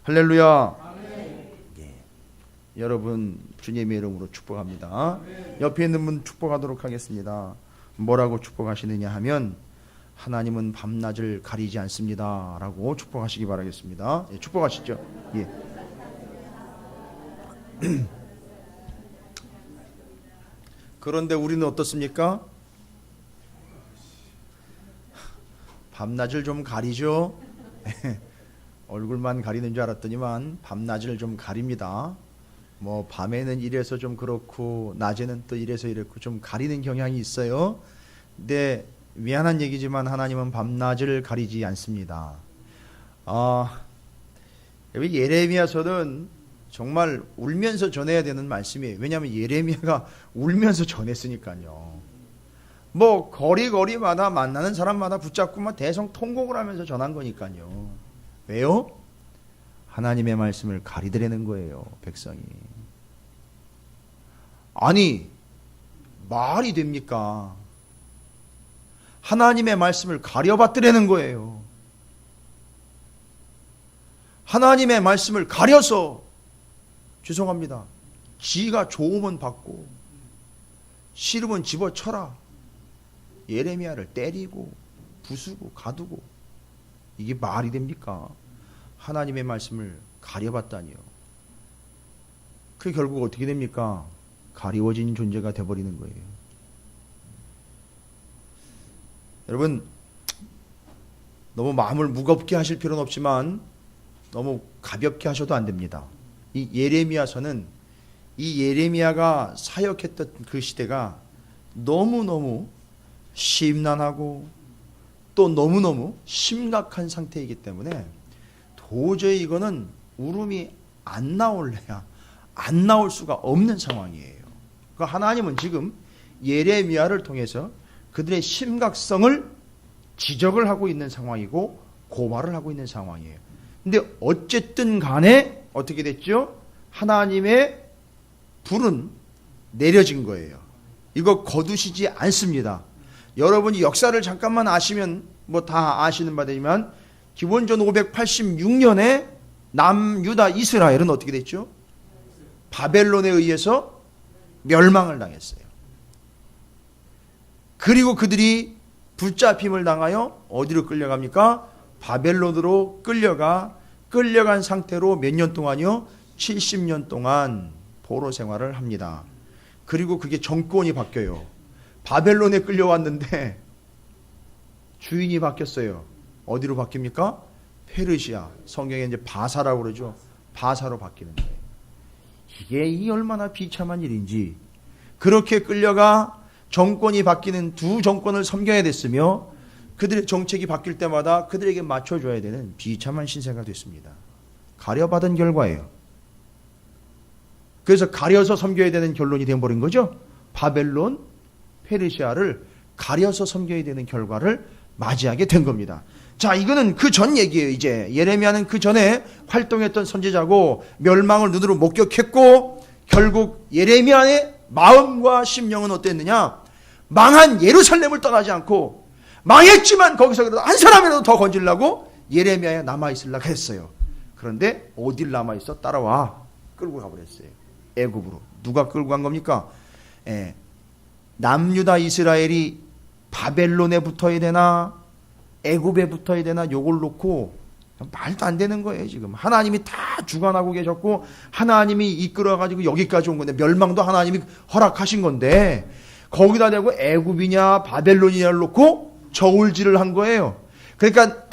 할렐루야. 예. 여러분 주님의 이름으로 축복합니다. 옆에 있는 분 축복하도록 하겠습니다. 뭐라고 축복하시느냐 하면 하나님은 밤낮을 가리지 않습니다 라고 축복하시기 바라겠습니다. 예, 축복하시죠. 예. 그런데 우리는 어떻습니까? 밤낮을 좀 가리죠. 얼굴만 가리는 줄 알았더니만 밤낮을 좀 가립니다. 뭐 밤에는 이래서 좀 그렇고 낮에는 또 이래서 이렇고 좀 가리는 경향이 있어요. 근데 미안한 얘기지만 하나님은 밤낮을 가리지 않습니다. 여기 예레미야서는 정말 울면서 전해야 되는 말씀이에요. 왜냐하면 예레미야가 울면서 전했으니까요. 뭐 거리마다 만나는 사람마다 붙잡고 막 대성 통곡을 하면서 전한 거니까요. 왜요? 하나님의 말씀을 가리더라는 거예요, 백성이. 아니, 말이 됩니까? 하나님의 말씀을 가려봤더라는 거예요. 하나님의 말씀을 가려서, 죄송합니다, 지가 좋으면 받고 싫으면 집어쳐라. 예레미야를 때리고 부수고 가두고, 이게 말이 됩니까? 하나님의 말씀을 가려봤다니요. 그 결국 어떻게 됩니까? 가리워진 존재가 되어버리는 거예요. 여러분, 너무 마음을 무겁게 하실 필요는 없지만 너무 가볍게 하셔도 안 됩니다. 이 예레미야서는, 이 예레미야가 사역했던 그 시대가 너무너무 심란하고 또 너무너무 심각한 상태이기 때문에 도저히 이거는 울음이 안 나올래야 안 나올 수가 없는 상황이에요. 그러니까 하나님은 지금 예레미야를 통해서 그들의 심각성을 지적을 하고 있는 상황이고 고발을 하고 있는 상황이에요. 근데 어쨌든 간에 어떻게 됐죠? 하나님의 불은 내려진 거예요. 이거 거두시지 않습니다. 여러분이 역사를 잠깐만 아시면 뭐 다 아시는 바되지만 기원전 586년에 남유다 이스라엘은 어떻게 됐죠? 바벨론에 의해서 멸망을 당했어요. 그리고 그들이 붙잡힘을 당하여 어디로 끌려갑니까? 바벨론으로 끌려간 상태로 몇 년 동안이요? 70년 동안 포로 생활을 합니다. 그리고 그게 정권이 바뀌어요. 바벨론에 끌려왔는데 주인이 바뀌었어요. 어디로 바뀝니까? 페르시아. 성경에 이제 바사라고 그러죠. 바사로 바뀌는 거예요. 이게 이 얼마나 비참한 일인지. 그렇게 끌려가 정권이 바뀌는 두 정권을 섬겨야 됐으며 그들의 정책이 바뀔 때마다 그들에게 맞춰줘야 되는 비참한 신세가 됐습니다. 가려받은 결과예요. 그래서 가려서 섬겨야 되는 결론이 되어버린 거죠. 바벨론, 페르시아를 가려서 섬겨야 되는 결과를 맞이하게 된 겁니다. 자, 이거는 그 전 얘기예요. 이제 예레미야는 그 전에 활동했던 선지자고 멸망을 눈으로 목격했고 결국 예레미야의 마음과 심령은 어땠느냐? 망한 예루살렘을 떠나지 않고 망했지만 거기서 그래도 한 사람이라도 더 건지려고 예레미야에 남아있으려고 했어요. 그런데 어딜 남아있어? 따라와. 끌고 가버렸어요. 애굽으로. 누가 끌고 간 겁니까? 남유다 이스라엘이 바벨론에 붙어야 되나 애굽에 붙어야 되나 요걸 놓고 말도 안 되는 거예요. 지금 하나님이 다 주관하고 계셨고 하나님이 이끌어가지고 여기까지 온 건데 멸망도 하나님이 허락하신 건데 거기다 대고 애굽이냐 바벨론이냐를 놓고 저울질을 한 거예요. 그러니까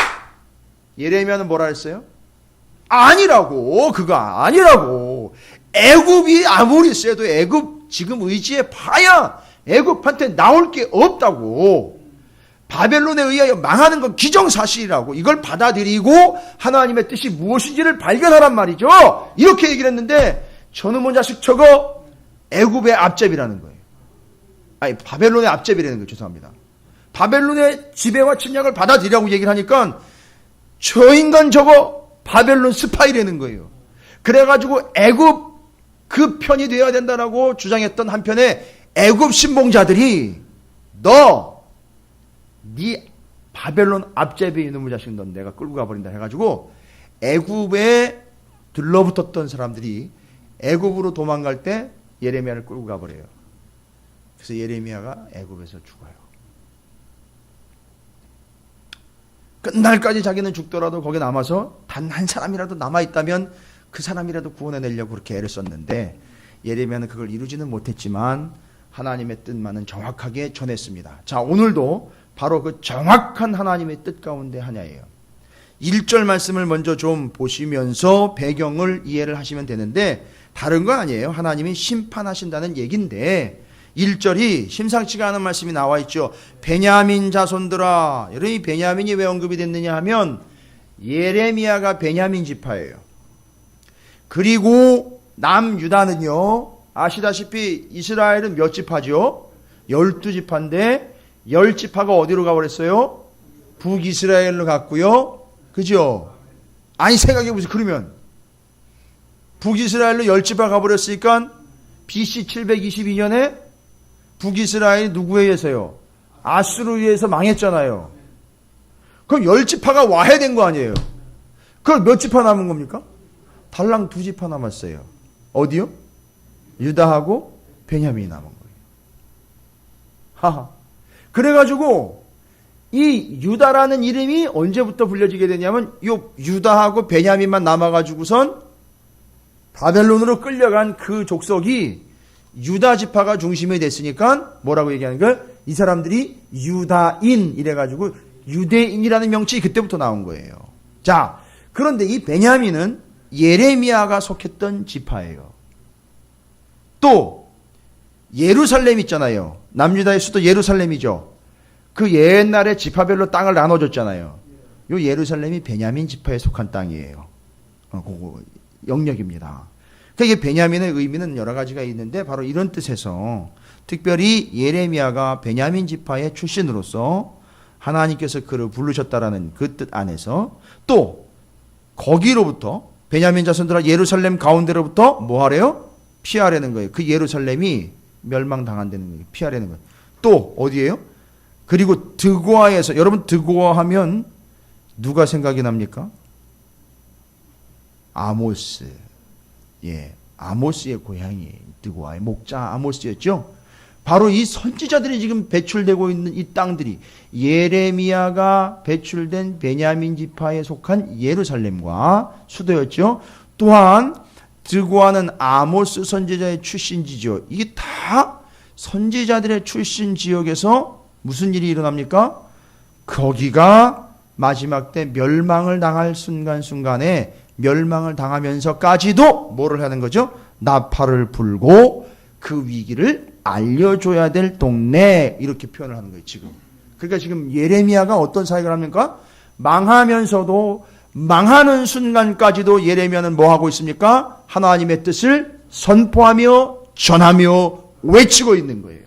예레미야는 뭐라 했어요? 아니라고. 그거 아니라고. 애굽이 아무리 세도 애굽 지금 의지해 봐야 애굽한테 나올 게 없다고. 바벨론에 의하여 망하는 건 기정사실이라고. 이걸 받아들이고 하나님의 뜻이 무엇인지를 발견하란 말이죠. 이렇게 얘기를 했는데 저놈의 자식 저거 애굽의 앞잡이라는 거예요. 아니 바벨론의 앞잡이라는 거예요. 죄송합니다. 바벨론의 지배와 침략을 받아들이라고 얘기를 하니까 저 인간 저거 바벨론 스파이라는 거예요. 그래가지고 애굽 그 편이 되어야 된다라고 주장했던 한편에 애굽 신봉자들이 네 바벨론 앞잡이에 이놈의 자식 넌 내가 끌고 가버린다 해가지고 애굽의 들러붙었던 사람들이 애굽으로 도망갈 때 예레미야를 끌고 가버려요. 그래서 예레미야가 애굽에서 죽어요. 끝날까지 자기는 죽더라도 거기 남아서 단 한 사람이라도 남아있다면 그 사람이라도 구원해내려고 그렇게 애를 썼는데 예레미야는 그걸 이루지는 못했지만 하나님의 뜻만은 정확하게 전했습니다. 자, 오늘도 바로 그 정확한 하나님의 뜻 가운데 하나예요. 1절 말씀을 먼저 좀 보시면서 배경을 이해를 하시면 되는데 다른 거 아니에요. 하나님이 심판하신다는 얘기인데 1절이 심상치가 않은 말씀이 나와 있죠. 베냐민 자손들아. 여러분, 이 베냐민이 왜 언급이 됐느냐 하면 예레미야가 베냐민 지파예요. 그리고 남유다는요, 아시다시피 이스라엘은 몇 지파죠? 12지파인데 10지파가 어디로 가버렸어요? 북이스라엘로 갔고요. 그죠? 아니, 생각해보세요. 그러면 북이스라엘로 10지파 가버렸으니까 BC 722년에 북이스라엘이 누구에 의해서요? 아수르에 의해서 망했잖아요. 그럼 10지파가 와야 된 거 아니에요? 그럼 몇 지파 남은 겁니까? 달랑 2지파 남았어요. 어디요? 유다하고 베냐민이 남은 거예요. 하하. 그래가지고 이 유다라는 이름이 언제부터 불려지게 되냐면 요 유다하고 베냐민만 남아가지고선 바벨론으로 끌려간 그 족속이 유다 지파가 중심이 됐으니까 뭐라고 얘기하는 거예요? 이 사람들이 유다인 이래가지고 유대인이라는 명칭이 그때부터 나온 거예요. 자, 그런데 이 베냐민은 예레미야가 속했던 지파예요. 또 예루살렘 있잖아요. 남유다의 수도 예루살렘이죠. 그 옛날에 지파별로 땅을 나눠줬잖아요. 요 예루살렘이 베냐민 지파에 속한 땅이에요. 그거 영역입니다. 그러니까 이게 베냐민의 의미는 여러 가지가 있는데 바로 이런 뜻에서 특별히 예레미야가 베냐민 지파의 출신으로서 하나님께서 그를 부르셨다라는 그 뜻 안에서 또 거기로부터 베냐민 자손들아 예루살렘 가운데로부터 뭐 하래요? 피하라는 거예요. 그 예루살렘이 멸망당한다는 거예요. 피하라는 거예요. 또 어디예요? 그리고 드고아에서, 여러분 드고아 하면 누가 생각이 납니까? 아모스. 예, 아모스의 고향이 드고아의 목자 아모스였죠. 바로 이 선지자들이 지금 배출되고 있는 이 땅들이 예레미야가 배출된 베냐민 지파에 속한 예루살렘과 수도였죠. 또한 드고아는 아모스 선지자의 출신지죠. 이게 다 선지자들의 출신 지역에서 무슨 일이 일어납니까? 거기가 마지막 때 멸망을 당할 순간순간에 멸망을 당하면서까지도 뭐를 하는 거죠? 나팔을 불고 그 위기를 알려줘야 될 동네, 이렇게 표현을 하는 거예요, 지금. 그러니까 지금 예레미야가 어떤 사역을 합니까? 망하면서도 망하는 순간까지도 예레미야는 뭐 하고 있습니까? 하나님의 뜻을 선포하며 전하며 외치고 있는 거예요.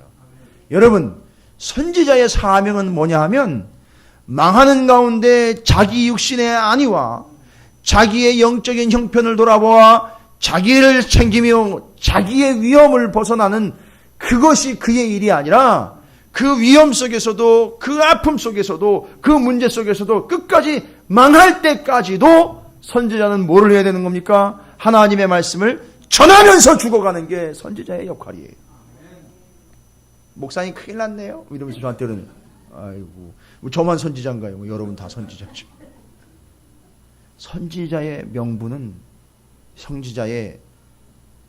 여러분, 선지자의 사명은 뭐냐 하면 망하는 가운데 자기 육신의 안위와 자기의 영적인 형편을 돌아보아 자기를 챙기며 자기의 위험을 벗어나는 그것이 그의 일이 아니라 그 위험 속에서도 그 아픔 속에서도 그 문제 속에서도 끝까지 망할 때까지도 선지자는 뭐를 해야 되는 겁니까? 하나님의 말씀을 전하면서 죽어가는 게 선지자의 역할이에요. 목사님 큰일 났네요 이러면서 저한테는 아이고 저만 선지자인가요? 여러분 다 선지자죠. 선지자의 명분은, 선지자의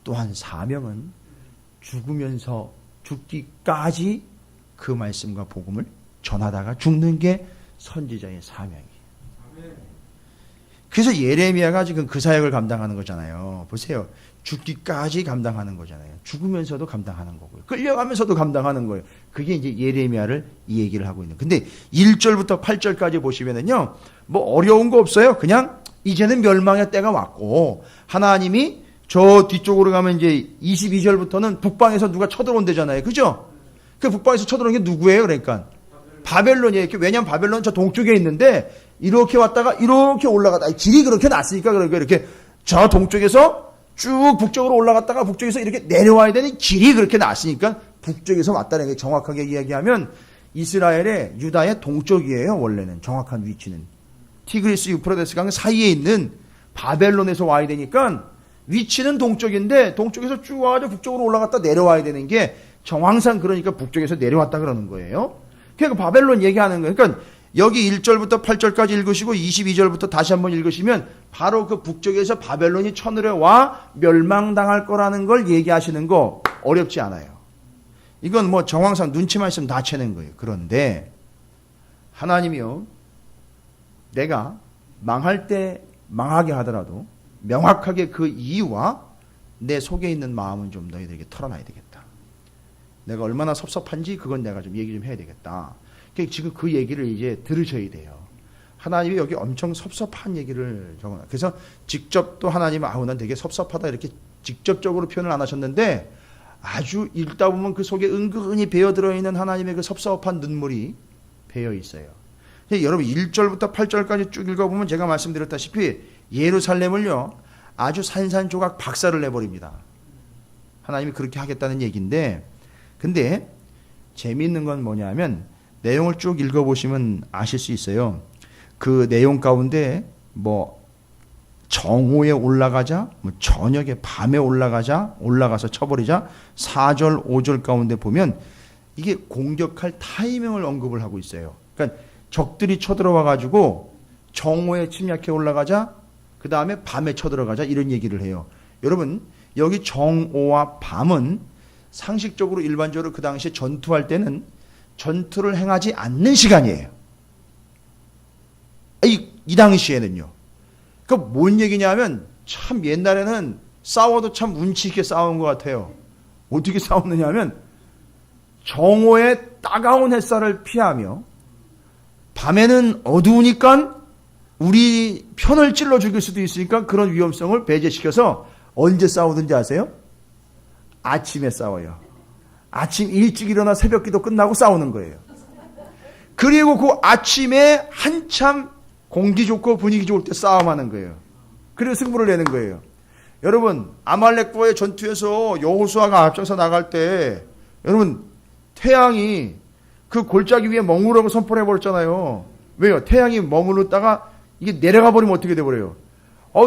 또한 사명은 죽으면서 죽기까지 그 말씀과 복음을 전하다가 죽는 게 선지자의 사명이에요. 그래서 예레미야가 지금 그 사역을 감당하는 거잖아요. 보세요. 죽기까지 감당하는 거잖아요. 죽으면서도 감당하는 거고요. 끌려가면서도 감당하는 거예요. 그게 이제 예레미야를 이 얘기를 하고 있는. 근데 1절부터 8절까지 보시면은요, 뭐 어려운 거 없어요. 그냥 이제는 멸망의 때가 왔고, 하나님이 저 뒤쪽으로 가면 이제 22절부터는 북방에서 누가 쳐들어온대잖아요. 그죠? 그 북방에서 쳐들어온 게 누구예요? 그러니까 바벨론이에요. 왜냐하면 바벨론 저 동쪽에 있는데 이렇게 왔다가 이렇게 올라가다 길이 그렇게 났으니까 그러니까 이렇게 저 동쪽에서 쭉 북쪽으로 올라갔다가 북쪽에서 이렇게 내려와야 되는 길이 그렇게 났으니까 북쪽에서 왔다는 게, 정확하게 이야기하면 이스라엘의 유다의 동쪽이에요. 원래는 정확한 위치는 티그리스 유프라데스 강 사이에 있는 바벨론에서 와야 되니까 위치는 동쪽인데 동쪽에서 쭉 와가지고 북쪽으로 올라갔다 내려와야 되는 게 정황상 그러니까 북쪽에서 내려왔다 그러는 거예요. 그러니까 바벨론 얘기하는 거예요. 그러니까 여기 1절부터 8절까지 읽으시고 22절부터 다시 한번 읽으시면 바로 그 북쪽에서 바벨론이 쳐들어와 멸망당할 거라는 걸 얘기하시는 거 어렵지 않아요. 이건 뭐 정황상 눈치만 있으면 다 채는 거예요. 그런데 하나님이요, 내가 망할 때 망하게 하더라도 명확하게 그 이유와 내 속에 있는 마음은 좀 너희들에게 털어놔야 되겠다. 내가 얼마나 섭섭한지 그건 내가 좀 얘기 좀 해야 되겠다. 지금 그 얘기를 이제 들으셔야 돼요. 하나님이 여기 엄청 섭섭한 얘기를 적어놔. 그래서 직접 또 하나님은 난 되게 섭섭하다 이렇게 직접적으로 표현을 안 하셨는데 아주 읽다 보면 그 속에 은근히 배어 들어있는 하나님의 그 섭섭한 눈물이 배어 있어요. 여러분 1절부터 8절까지 쭉 읽어보면 제가 말씀드렸다시피 예루살렘을요 아주 산산조각 박살을 내버립니다. 하나님이 그렇게 하겠다는 얘기인데, 근데 재미있는 건 뭐냐면 내용을 쭉 읽어보시면 아실 수 있어요. 그 내용 가운데 뭐 정오에 올라가자, 뭐 저녁에 밤에 올라가서 쳐버리자, 4절 5절 가운데 보면 이게 공격할 타이밍을 언급을 하고 있어요. 그러니까 적들이 쳐들어와 가지고 정오에 침략해 올라가자, 그 다음에 밤에 쳐들어가자 이런 얘기를 해요. 여러분 여기 정오와 밤은 상식적으로 일반적으로 그 당시에 전투할 때는 전투를 행하지 않는 시간이에요. 이 당시에는요. 그 뭔 얘기냐면 참 옛날에는 싸워도 참 운치 있게 싸운 것 같아요. 어떻게 싸웠느냐 하면 정오에 따가운 햇살을 피하며 밤에는 어두우니까 우리 편을 찔러 죽일 수도 있으니까 그런 위험성을 배제시켜서 언제 싸우든지 아세요? 아침에 싸워요. 아침 일찍 일어나 새벽기도 끝나고 싸우는 거예요. 그리고 그 아침에 한참 공기 좋고 분위기 좋을 때 싸움하는 거예요. 그리고 승부를 내는 거예요. 여러분 아말렉과의 전투에서 여호수아가 앞서서 나갈 때 여러분 태양이 그 골짜기 위에 머무르라고 선포를 해버렸잖아요. 왜요? 태양이 머무르다가 이게 내려가 버리면 어떻게 돼버려요?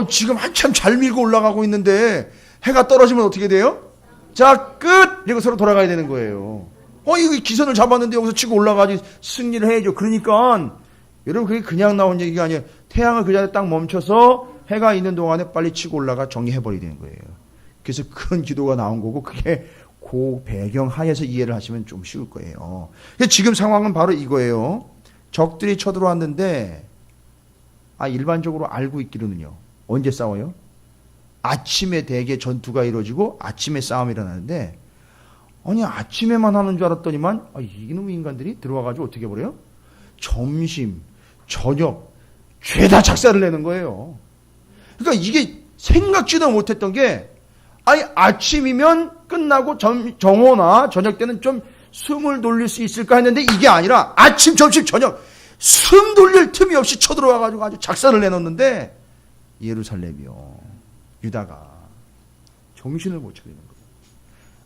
지금 한참 잘 밀고 올라가고 있는데 해가 떨어지면 어떻게 돼요? 자, 끝! 이러고 서로 돌아가야 되는 거예요. 이거 기선을 잡았는데 여기서 치고 올라가지 승리를 해야죠. 그러니까 여러분 그게 그냥 나온 얘기가 아니에요. 태양을 그 자리에 딱 멈춰서 해가 있는 동안에 빨리 치고 올라가 정리해버려야 되는 거예요. 그래서 그런 기도가 나온 거고 그게 그 배경 하에서 이해를 하시면 좀 쉬울 거예요. 지금 상황은 바로 이거예요. 적들이 쳐들어왔는데 일반적으로 알고 있기로는요. 언제 싸워요? 아침에 대개 전투가 이루어지고 아침에 싸움이 일어나는데 아침에만 하는 줄 알았더니만 이놈의 인간들이 들어와가지고 어떻게 해버려요? 점심, 저녁 죄다 작사를 내는 거예요. 그러니까 이게 생각지도 못했던 게 아침이면 끝나고 정오나 저녁 때는 좀 숨을 돌릴 수 있을까 했는데 이게 아니라 아침, 점심, 저녁 숨 돌릴 틈이 없이 쳐들어와가지고 아주 작사를 내놓는데 예루살렘이요, 유다가 정신을 못 차리는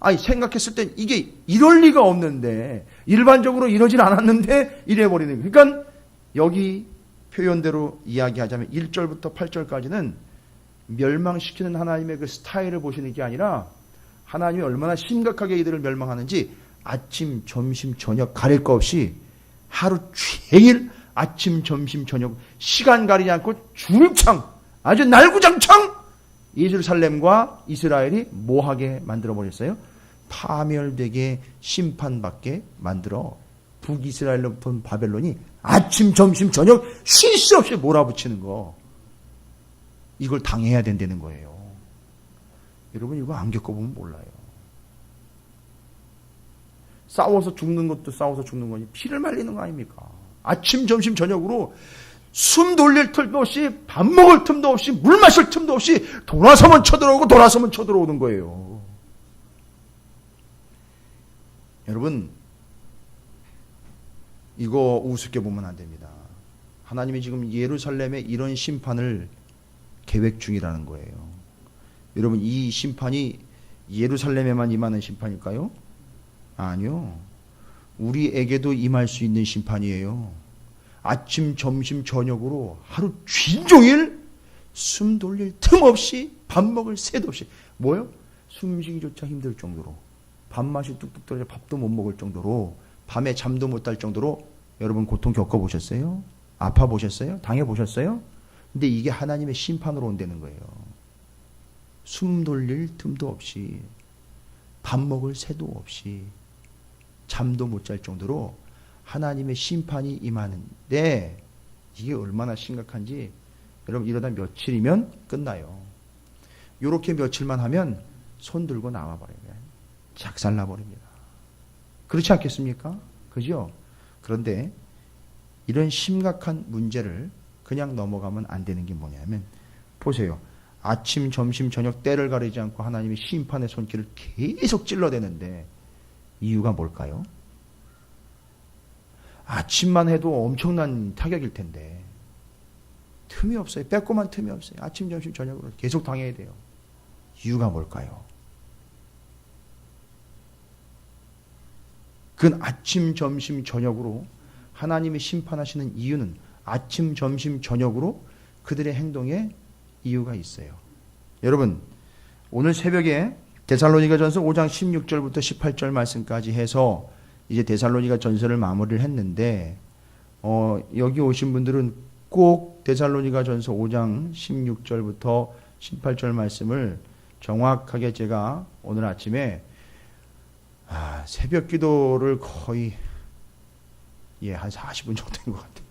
거예요. 생각했을 땐 이게 이럴 리가 없는데 일반적으로 이러진 않았는데 이래버리는 거예요. 그러니까 여기 표현대로 이야기하자면 1절부터 8절까지는 멸망시키는 하나님의 그 스타일을 보시는 게 아니라 하나님이 얼마나 심각하게 이들을 멸망하는지 아침, 점심, 저녁 가릴 거 없이 하루 종일 아침, 점심, 저녁 시간 가리지 않고 줄창 아주 날구장창 예루살렘과 이스라엘이 뭐하게 만들어버렸어요? 파멸되게 심판받게 만들어 북이스라엘로부터 바벨론이 아침, 점심, 저녁 쉴 새 없이 몰아붙이는 거, 이걸 당해야 된다는 거예요. 여러분 이거 안 겪어보면 몰라요. 싸워서 죽는 것도 싸워서 죽는 거니 피를 말리는 거 아닙니까? 아침, 점심, 저녁으로 숨 돌릴 틈도 없이 밥 먹을 틈도 없이 물 마실 틈도 없이 돌아서면 쳐들어오고 돌아서면 쳐들어오는 거예요. 여러분 이거 우습게 보면 안 됩니다. 하나님이 지금 예루살렘에 이런 심판을 계획 중이라는 거예요. 여러분 이 심판이 예루살렘에만 임하는 심판일까요? 아니요. 우리에게도 임할 수 있는 심판이에요. 아침, 점심, 저녁으로 하루 종일 숨 돌릴 틈 없이 밥 먹을 새도 없이 뭐요? 숨쉬기조차 힘들 정도로 밥맛이 뚝뚝 떨어져 밥도 못 먹을 정도로 밤에 잠도 못 잘 정도로 여러분 고통 겪어보셨어요? 아파보셨어요? 당해보셨어요? 근데 이게 하나님의 심판으로 온다는 거예요. 숨 돌릴 틈도 없이 밥 먹을 새도 없이 잠도 못 잘 정도로 하나님의 심판이 임하는데 이게 얼마나 심각한지 여러분 이러다 며칠이면 끝나요. 요렇게 며칠만 하면 손 들고 나와버려요. 작살나버립니다. 그렇지 않겠습니까? 그죠? 그런데 이런 심각한 문제를 그냥 넘어가면 안 되는 게 뭐냐면 보세요. 아침, 점심, 저녁 때를 가리지 않고 하나님의 심판의 손길을 계속 찔러대는데 이유가 뭘까요? 아침만 해도 엄청난 타격일 텐데 틈이 없어요. 빼꼼한 틈이 없어요. 아침, 점심, 저녁으로 계속 당해야 돼요. 이유가 뭘까요? 그건 아침, 점심, 저녁으로 하나님이 심판하시는 이유는 아침, 점심, 저녁으로 그들의 행동에 이유가 있어요. 여러분 오늘 새벽에 데살로니가전서 5장 16절부터 18절 말씀까지 해서 이제 데살로니가 전서를 마무리를 했는데 여기 오신 분들은 꼭 데살로니가전서 5장 16절부터 18절 말씀을 정확하게 제가 오늘 아침에 새벽 기도를 거의 한 40분 정도 된 것 같아요.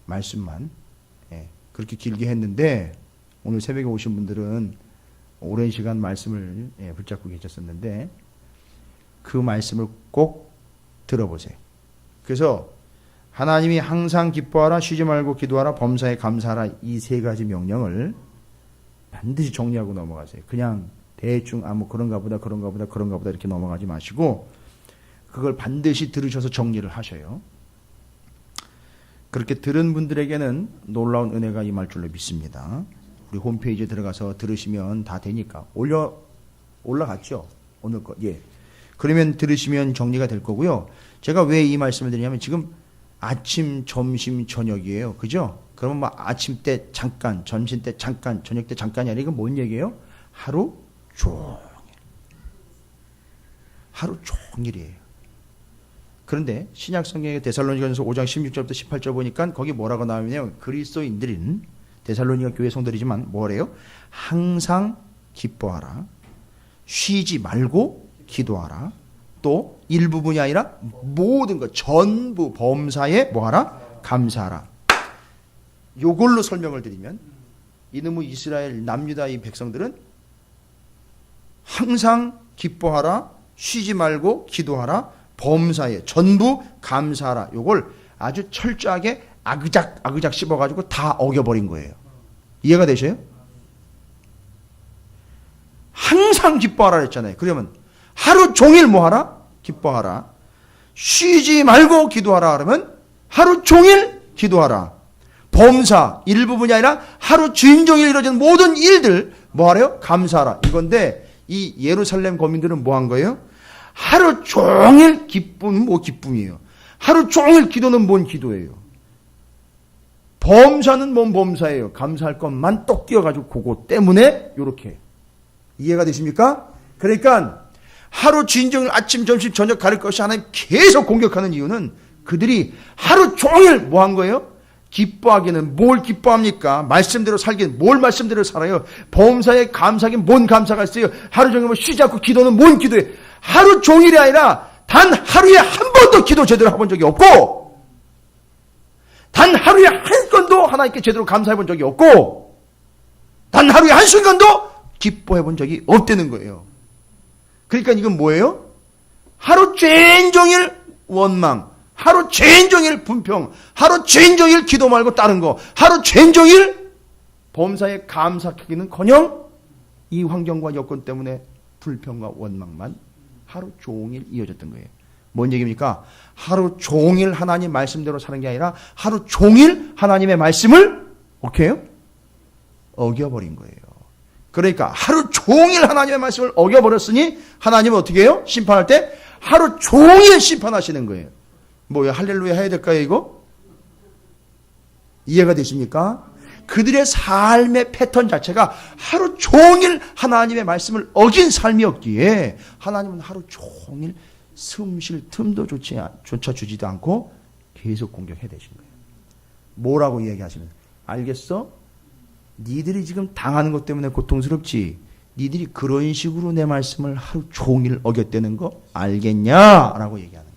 말씀만 그렇게 길게 했는데 오늘 새벽에 오신 분들은 오랜 시간 말씀을 붙잡고 계셨었는데 그 말씀을 꼭 들어보세요. 그래서 하나님이 항상 기뻐하라, 쉬지 말고 기도하라, 범사에 감사하라 이 세 가지 명령을 반드시 정리하고 넘어가세요. 그냥 대충 뭐 그런가 보다 이렇게 넘어가지 마시고 그걸 반드시 들으셔서 정리를 하셔요. 그렇게 들은 분들에게는 놀라운 은혜가 임할 줄로 믿습니다. 우리 홈페이지에 들어가서 들으시면 다 되니까 올라갔죠? 오늘 거. 그러면 들으시면 정리가 될 거고요. 제가 왜 이 말씀을 드리냐면 지금 아침, 점심, 저녁이에요. 그죠? 그러면 뭐 아침 때 잠깐, 점심 때 잠깐, 저녁 때 잠깐이 아니라 이건 뭔 얘기예요? 하루 종일. 하루 종일이에요. 그런데 신약 성경의 데살로니가전서 5장 16절부터 18절 보니까 거기 뭐라고 나오냐면 그리스도인들인 데살로니가 교회 성들이지만 뭐래요? 항상 기뻐하라. 쉬지 말고 기도하라. 또 일부분이 아니라 모든 것 전부 범사에 뭐하라? 감사하라. 요걸로 설명을 드리면 이놈의 이스라엘 남유다 이 백성들은 항상 기뻐하라. 쉬지 말고 기도하라. 범사에 전부 감사하라. 요걸 아주 철저하게 아그작 씹어가지고 다 어겨버린 거예요. 이해가 되셔요? 항상 기뻐하라 했잖아요. 그러면 하루 종일 뭐하라? 기뻐하라. 쉬지 말고 기도하라 그러면 하루 종일 기도하라. 범사 일부분이 아니라 하루 주인종일 이루어진 모든 일들 뭐하래요? 감사하라. 이건데 이 예루살렘 거민들은 뭐 한 거예요? 하루 종일 기쁨은 뭐 기쁨이에요. 하루 종일 기도는 뭔 기도예요. 범사는 뭔 범사예요. 감사할 것만 똑 띄어가지고 그거 때문에 요렇게 이해가 되십니까? 그러니까 하루 주인종을 아침, 점심, 저녁 가릴 것이 하나님 계속 공격하는 이유는 그들이 하루 종일 뭐 한 거예요? 기뻐하기는 뭘 기뻐합니까? 말씀대로 살기는 뭘 말씀대로 살아요? 범사에 감사하기는 뭔 감사가 있어요? 하루 종일 뭐 쉬지 않고 기도는 뭔 기도예요? 하루 종일이 아니라 단 하루에 한 번도 기도 제대로 해본 적이 없고 단 하루에 한 건도 하나님께 제대로 감사해 본 적이 없고 단 하루에 한순간도 기뻐해 본 적이 없다는 거예요. 그러니까 이건 뭐예요? 하루 종일 원망, 하루 종일 분평, 하루 종일 기도 말고 다른 거, 하루 종일 범사에 감사하기는커녕 이 환경과 여건 때문에 불평과 원망만 하루 종일 이어졌던 거예요. 뭔 얘기입니까? 하루 종일 하나님 말씀대로 사는 게 아니라 하루 종일 하나님의 말씀을 어떻게 해요? 어겨버린 거예요. 그러니까 하루 종일 하나님의 말씀을 어겨버렸으니 하나님은 어떻게 해요? 심판할 때 하루 종일 심판하시는 거예요. 뭐야 할렐루야 해야 될까요 이거? 이해가 되십니까? 그들의 삶의 패턴 자체가 하루 종일 하나님의 말씀을 어긴 삶이었기에 하나님은 하루 종일 숨 쉴 틈도 조차 주지도 않고 계속 공격해 대신 거예요. 뭐라고 얘기하시면 알겠어? 니들이 지금 당하는 것 때문에 고통스럽지? 니들이 그런 식으로 내 말씀을 하루 종일 어겼다는 거 알겠냐? 라고 얘기하는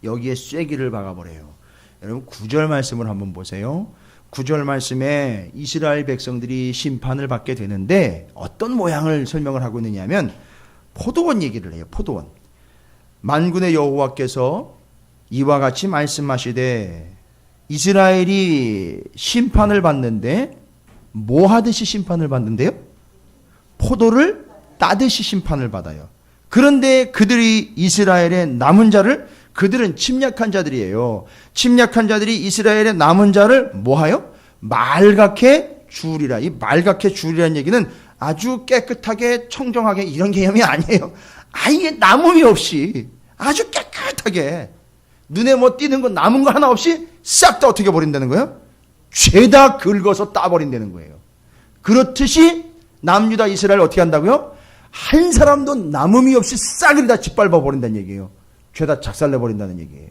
거예요. 여기에 쐐기를 박아버려요. 여러분 9절 말씀을 한번 보세요. 9절 말씀에 이스라엘 백성들이 심판을 받게 되는데 어떤 모양을 설명을 하고 있느냐 하면 포도원 얘기를 해요. 포도원. 만군의 여호와께서 이와 같이 말씀하시되 이스라엘이 심판을 받는데 뭐 하듯이 심판을 받는데요? 포도를 따듯이 심판을 받아요. 그런데 그들이 이스라엘의 남은 자를 그들은 침략한 자들이에요. 침략한 자들이 이스라엘의 남은 자를 뭐하여? 말갛게 주우리라. 이 말갛게 주우리라는 얘기는 아주 깨끗하게 청정하게 이런 개념이 아니에요. 아예 남음이 없이 아주 깨끗하게 눈에 뭐 띄는 거 남은 거 하나 없이 싹 다 어떻게 버린다는 거예요? 죄다 긁어서 따버린다는 거예요. 그렇듯이 남유다 이스라엘 어떻게 한다고요? 한 사람도 남음이 없이 싹을 다 짓밟아 버린다는 얘기예요. 죄다 작살내 버린다는 얘기예요.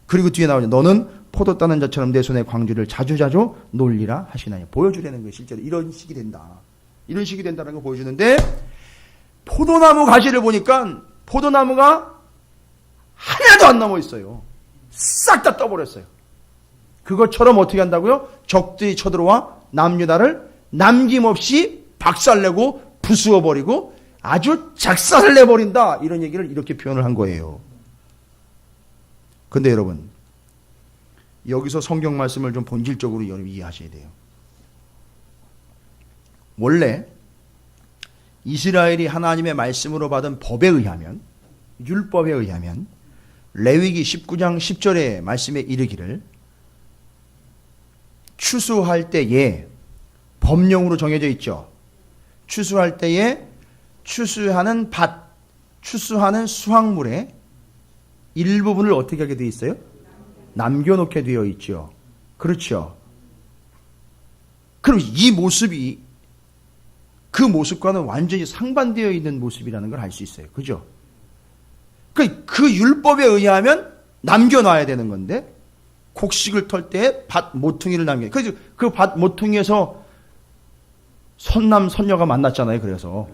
그리고 뒤에 나오죠. 너는 포도 따는 자처럼 내 손에 광주를 자주자주 놀리라 하시나니. 보여주려는 거예요. 실제로 이런 식이 된다. 이런 식이 된다는 걸 보여주는데 포도나무 가지를 보니까 포도나무가 하나도 안 남아 있어요. 싹 다 떠버렸어요. 그것처럼 어떻게 한다고요? 적들이 쳐들어와 남유다를 남김없이 박살내고 부수어버리고 아주 작살을 내버린다. 이런 얘기를 이렇게 표현을 한 거예요. 근데 여러분 여기서 성경 말씀을 좀 본질적으로 여러분 이해하셔야 돼요. 원래 이스라엘이 하나님의 말씀으로 받은 법에 의하면 율법에 의하면 레위기 19장 10절의 말씀에 이르기를 추수할 때에 법령으로 정해져 있죠. 추수할 때에 추수하는 밭, 추수하는 수확물의 일부분을 어떻게 하게 되어 있어요? 남겨놓게 되어 있죠. 그렇죠. 그럼 이 모습이 그 모습과는 완전히 상반되어 있는 모습이라는 걸 알 수 있어요. 그죠? 그 율법에 의하면 남겨놔야 되는 건데 곡식을 털 때 밭 모퉁이를 남겨. 그래서 그 밭 모퉁이에서 선남 선녀가 만났잖아요. 그래서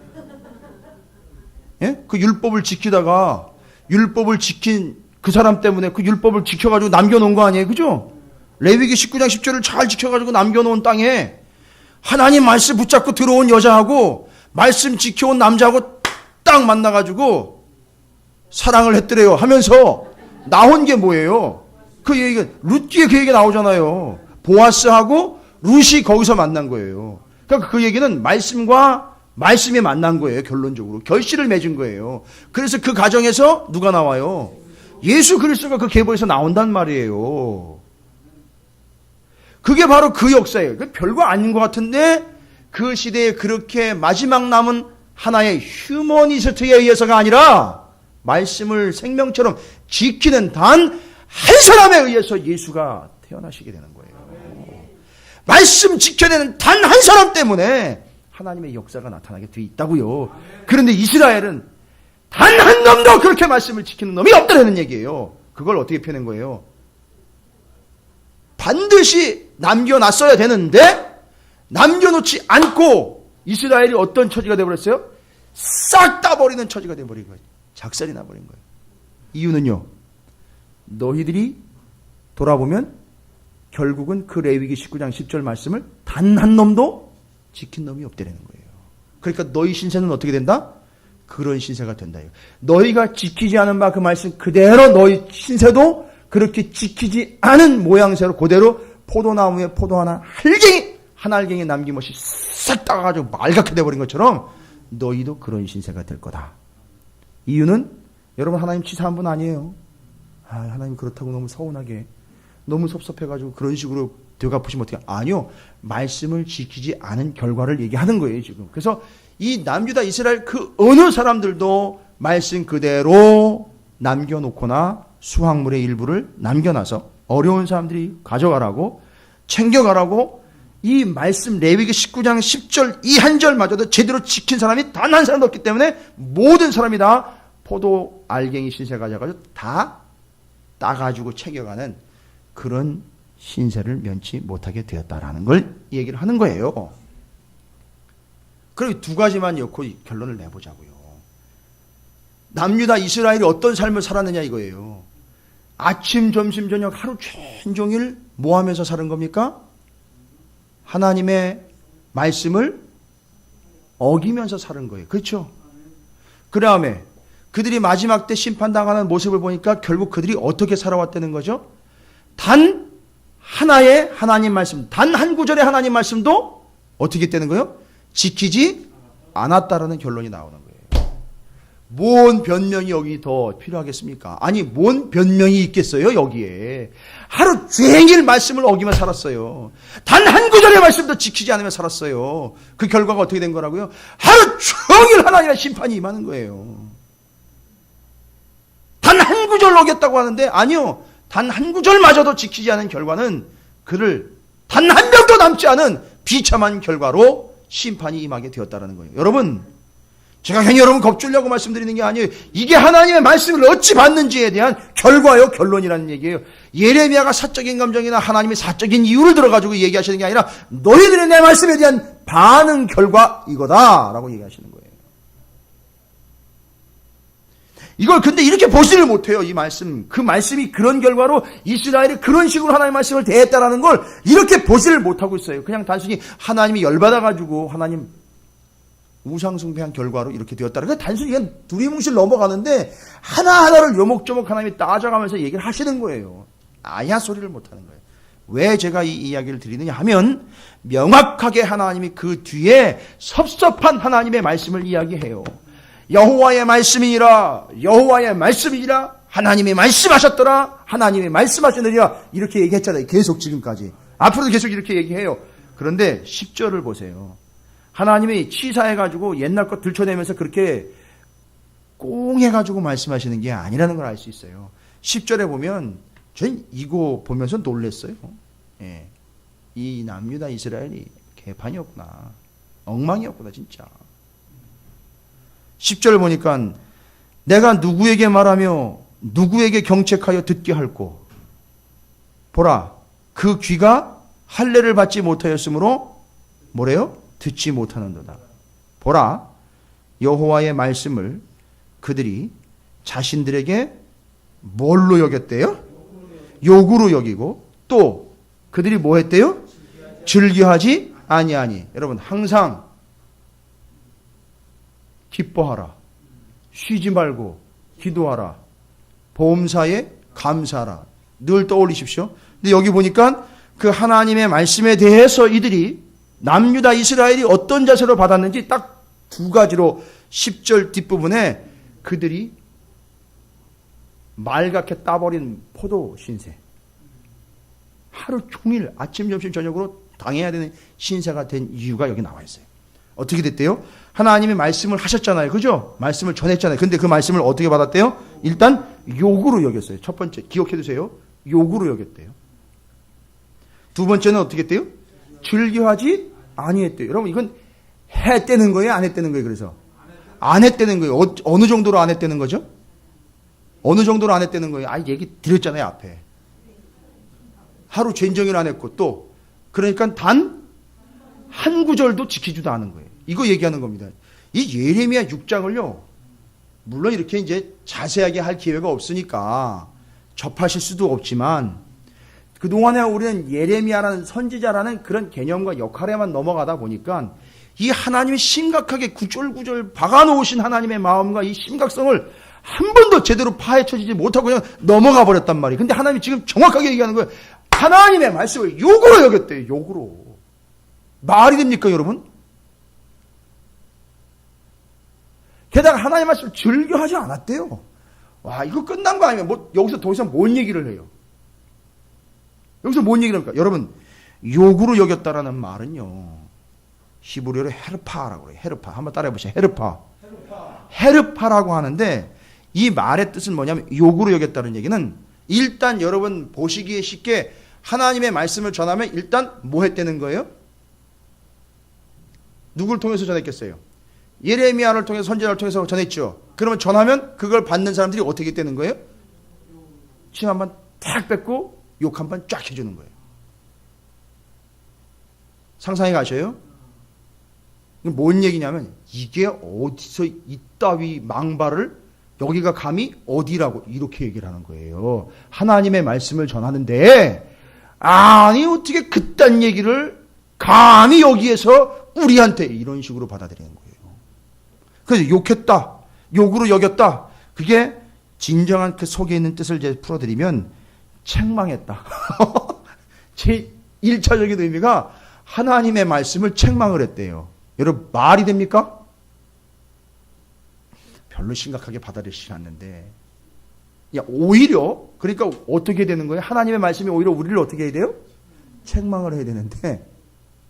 예? 그 율법을 지키다가 율법을 지킨 그 사람 때문에 그 율법을 지켜가지고 남겨놓은 거 아니에요. 그죠? 레위기 19장 10절을 잘 지켜가지고 남겨놓은 땅에 하나님 말씀 붙잡고 들어온 여자하고 말씀 지켜온 남자하고 딱 만나가지고 사랑을 했더래요 하면서 나온 게 뭐예요? 그 얘기가 룻 뒤에 그 얘기가 나오잖아요. 보아스하고 룻이 거기서 만난 거예요. 그러니까 그 얘기는 말씀과 말씀이 만난 거예요. 결론적으로 결실을 맺은 거예요. 그래서 그 가정에서 누가 나와요? 예수 그리스도가 그 계보에서 나온단 말이에요. 그게 바로 그 역사예요. 별거 아닌 것 같은데 그 시대에 그렇게 마지막 남은 하나의 휴머니스트에 의해서가 아니라 말씀을 생명처럼 지키는 단 한 사람에 의해서 예수가 태어나시게 되는 거예요. 말씀 지켜내는 단 한 사람 때문에 하나님의 역사가 나타나게 돼 있다고요. 그런데 이스라엘은 단 한 놈도 그렇게 말씀을 지키는 놈이 없다는 얘기예요. 그걸 어떻게 표현한 거예요? 반드시 남겨놨어야 되는데 남겨놓지 않고 이스라엘이 어떤 처지가 되어버렸어요? 싹 다 버리는 처지가 되어버린 거예요. 작살이 나버린 거예요. 이유는요. 너희들이 돌아보면 결국은 그 레위기 19장 10절 말씀을 단 한 놈도 지킨 놈이 없다는 거예요. 그러니까 너희 신세는 어떻게 된다? 그런 신세가 된다. 너희가 지키지 않은 바 그 말씀 그대로 너희 신세도 그렇게 지키지 않은 모양새로 그대로 포도나무에 포도 하나 한 알갱이 남김없이 싹 따가지고 말갛게 돼버린 것처럼 너희도 그런 신세가 될 거다. 이유는 여러분 하나님 치사한 분 아니에요. 하나님 그렇다고 너무 서운하게 너무 섭섭해가지고 그런 식으로 되갚으시면 어떻게 아니요. 말씀을 지키지 않은 결과를 얘기하는 거예요 지금. 그래서 이 남유다 이스라엘 그 어느 사람들도 말씀 그대로 남겨놓거나 수확물의 일부를 남겨놔서 어려운 사람들이 가져가라고 챙겨가라고 이 말씀 레위기 19장 10절 이 한 절마저도 제대로 지킨 사람이 단 한 사람도 없기 때문에 모든 사람이 다 포도 알갱이 신세 가져가지고 다 따가지고 챙겨가는 그런 신세를 면치 못하게 되었다라는 걸 얘기를 하는 거예요. 그리고 두 가지만 엮고 결론을 내보자고요. 남유다 이스라엘이 어떤 삶을 살았느냐 이거예요. 아침, 점심, 저녁 하루 종일 뭐 하면서 사는 겁니까? 하나님의 말씀을 어기면서 사는 거예요. 그렇죠? 그 다음에 그들이 마지막 때 심판당하는 모습을 보니까 결국 그들이 어떻게 살아왔다는 거죠? 단 하나의 하나님 말씀, 단 한 구절의 하나님 말씀도 어떻게 되는 거예요? 지키지 않았다라는 결론이 나오는 거예요. 뭔 변명이 여기 더 필요하겠습니까? 아니 뭔 변명이 있겠어요 여기에. 하루 종일 말씀을 어기며 살았어요. 단 한 구절의 말씀도 지키지 않으며 살았어요. 그 결과가 어떻게 된 거라고요? 하루 종일 하나님의 심판이 임하는 거예요. 단 한 구절 어겼다고 하는데 아니요. 단 한 구절마저도 지키지 않은 결과는 그를 단 한 명도 남지 않은 비참한 결과로 심판이 임하게 되었다는 거예요. 여러분, 제가 괜히 여러분 겁주려고 말씀드리는 게 아니에요. 이게 하나님의 말씀을 어찌 받는지에 대한 결과요, 결론이라는 얘기예요. 예레미야가 사적인 감정이나 하나님의 사적인 이유를 들어가지고 얘기하시는 게 아니라 너희들의 내 말씀에 대한 반응 결과 이거다라고 얘기하시는 거예요. 이걸 근데 이렇게 보지를 못해요. 이 말씀, 그 말씀이 그런 결과로 이스라엘이 그런 식으로 하나님의 말씀을 대했다라는 걸 이렇게 보지를 못하고 있어요. 그냥 단순히 하나님이 열받아가지고 하나님 우상숭배한 결과로 이렇게 되었다는 게 단순히 그냥 두리뭉실 넘어가는데 하나하나를 요목조목 하나님이 따져가면서 얘기를 하시는 거예요. 아야 소리를 못하는 거예요. 왜 제가 이 이야기를 드리느냐 하면 명확하게 하나님이 그 뒤에 섭섭한 하나님의 말씀을 이야기해요. 여호와의 말씀이니라, 여호와의 말씀이니라, 하나님이 말씀하셨더라, 하나님이 말씀하시느니라 이렇게 얘기했잖아요. 계속 지금까지. 앞으로도 계속 이렇게 얘기해요. 그런데 10절을 보세요. 하나님이 치사해가지고 옛날 것 들춰내면서 그렇게 꽁해가지고 말씀하시는 게 아니라는 걸 알 수 있어요. 10절에 보면 전 이거 보면서 놀랐어요. 예. 이 남유다 이스라엘이 개판이었구나. 엉망이었구나 진짜. 10절 보니까 내가 누구에게 말하며 누구에게 경책하여 듣게 할꼬. 보라 그 귀가 할례를 받지 못하였으므로 뭐래요? 듣지 못하는도다. 보라 여호와의 말씀을 그들이 자신들에게 뭘로 여겼대요? 욕으로 여기고 또 그들이 뭐 했대요? 즐겨하지 아니하니. 여러분 항상 기뻐하라. 쉬지 말고 기도하라. 보험사에 감사하라. 늘 떠올리십시오. 근데 여기 보니까 그 하나님의 말씀에 대해서 이들이 남유다 이스라엘이 어떤 자세로 받았는지 딱 두 가지로 10절 뒷부분에 그들이 말갛게 따버린 포도 신세. 하루 종일 아침 점심 저녁으로 당해야 되는 신세가 된 이유가 여기 나와 있어요. 어떻게 됐대요? 하나님이 말씀을 하셨잖아요. 그죠? 말씀을 전했잖아요. 근데 그 말씀을 어떻게 받았대요? 일단 욕으로 여겼어요. 첫 번째 기억해 두세요. 욕으로 여겼대요. 두 번째는 어떻게 했대요? 즐겨하지 아니했대요. 여러분 이건 했다는 거예요? 안 했다는 거예요? 그래서 안 했다는 거예요. 어느 정도로 안 했다는 거죠? 어느 정도로 안 했다는 거예요? 얘기 드렸잖아요 앞에. 하루 종일 안 했고 또 그러니까 단 한 구절도 지키지도 않은 거예요. 이거 얘기하는 겁니다. 이 예레미야 6장을요. 물론 이렇게 이제 자세하게 할 기회가 없으니까 접하실 수도 없지만 그동안에 우리는 예레미야라는 선지자라는 그런 개념과 역할에만 넘어가다 보니까 이 하나님이 심각하게 구절구절 박아놓으신 하나님의 마음과 이 심각성을 한 번도 제대로 파헤쳐지지 못하고 그냥 넘어가 버렸단 말이에요. 근데 하나님이 지금 정확하게 얘기하는 거예요. 하나님의 말씀을 욕으로 여겼대요. 욕으로. 말이 됩니까 여러분? 게다가 하나님의 말씀을 즐겨하지 않았대요. 와 이거 끝난 거 아니면 뭐 여기서 더 이상 뭔 얘기를 해요? 여기서 뭔 얘기를 합니까? 여러분 욕으로 여겼다라는 말은요. 히브리어로 헤르파라고 그래요. 헤르파. 한번 따라해 보세요. 헤르파. 헤르파라고 하는데 이 말의 뜻은 뭐냐면 욕으로 여겼다는 얘기는 일단 여러분 보시기에 쉽게 하나님의 말씀을 전하면 일단 뭐 했다는 거예요? 누굴 통해서 전했겠어요? 예레미야를 통해서, 선지자를 통해서 전했죠. 그러면 전하면 그걸 받는 사람들이 어떻게 되는 거예요? 침 한 번 탁 뱉고 욕 한 번 쫙 해주는 거예요. 상상해 가셔요? 뭔 얘기냐면 이게 어디서 이따위 망발을 여기가 감히 어디라고 이렇게 얘기를 하는 거예요. 하나님의 말씀을 전하는데 아니 어떻게 그딴 얘기를 감히 여기에서 우리한테 이런 식으로 받아들이는 거예요. 그래서 욕했다, 욕으로 여겼다. 그게 진정한 그 속에 있는 뜻을 이제 풀어드리면 책망했다. 제 1차적인 의미가 하나님의 말씀을 책망을 했대요. 여러분 말이 됩니까? 별로 심각하게 받아들이지 않는데 오히려 그러니까 어떻게 되는 거예요? 하나님의 말씀이 오히려 우리를 어떻게 해야 돼요? 책망을 해야 되는데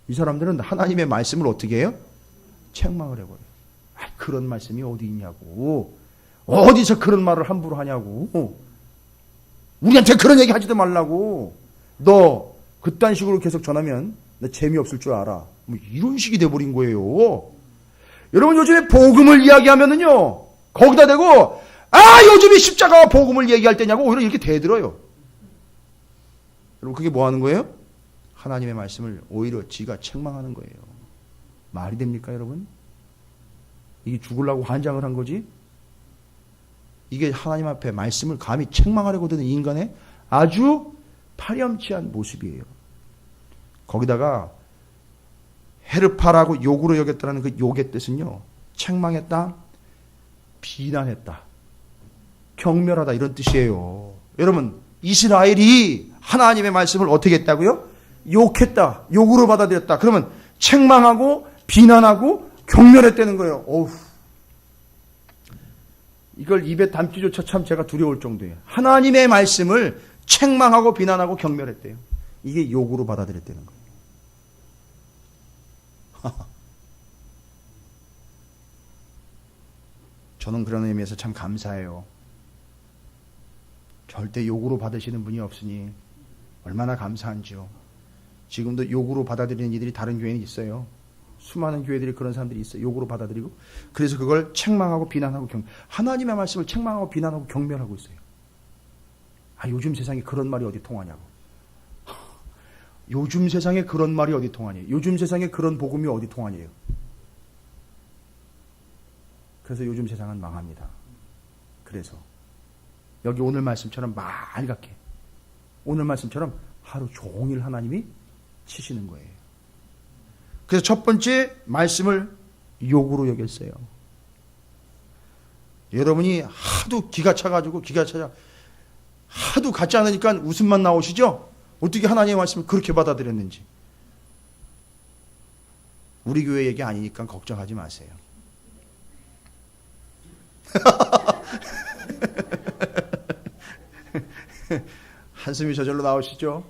이 사람들은 하나님의 말씀을 어떻게 해요? 책망을 해버려요. 그런 말씀이 어디 있냐고. 어디서 그런 말을 함부로 하냐고. 우리한테 그런 얘기 하지도 말라고. 너 그딴 식으로 계속 전하면 너 재미없을 줄 알아. 뭐 이런 식이 돼버린 거예요. 여러분 요즘에 복음을 이야기하면은요 거기다 대고 요즘에 십자가와 복음을 얘기할 때냐고 오히려 이렇게 대들어요. 여러분 그게 뭐 하는 거예요? 하나님의 말씀을 오히려 지가 책망하는 거예요. 말이 됩니까 여러분? 이게 죽으려고 환장을 한 거지? 이게 하나님 앞에 말씀을 감히 책망하려고 드는 인간의 아주 파렴치한 모습이에요. 거기다가 헤르파라고 욕으로 여겼다는 그 욕의 뜻은요. 책망했다, 비난했다, 경멸하다 이런 뜻이에요. 여러분 이스라엘이 하나님의 말씀을 어떻게 했다고요? 욕했다, 욕으로 받아들였다. 그러면 책망하고 비난하고 경멸했다는 거예요. 어후. 이걸 입에 담기조차 참 제가 두려울 정도예요. 하나님의 말씀을 책망하고 비난하고 경멸했대요. 이게 욕으로 받아들였다는 거예요. 저는 그런 의미에서 참 감사해요. 절대 욕으로 받으시는 분이 없으니 얼마나 감사한지요. 지금도 욕으로 받아들이는 이들이 다른 교회는 있어요. 수많은 교회들이 그런 사람들이 있어요. 욕으로 받아들이고 그래서 그걸 책망하고 비난하고 하나님의 말씀을 책망하고 비난하고 경멸하고 있어요. 요즘 세상에 그런 말이 어디 통하냐고. 요즘 세상에 그런 말이 어디 통하니? 요즘 세상에 그런 복음이 어디 통하니요? 그래서 요즘 세상은 망합니다. 그래서 여기 오늘 말씀처럼 맑게 오늘 말씀처럼 하루 종일 하나님이 치시는 거예요. 그래서 첫 번째 말씀을 욕으로 여겼어요. 여러분이 하도 기가 차가지고 하도 같지 않으니까 웃음만 나오시죠? 어떻게 하나님의 말씀을 그렇게 받아들였는지. 우리 교회 얘기 아니니까 걱정하지 마세요. 한숨이 저절로 나오시죠?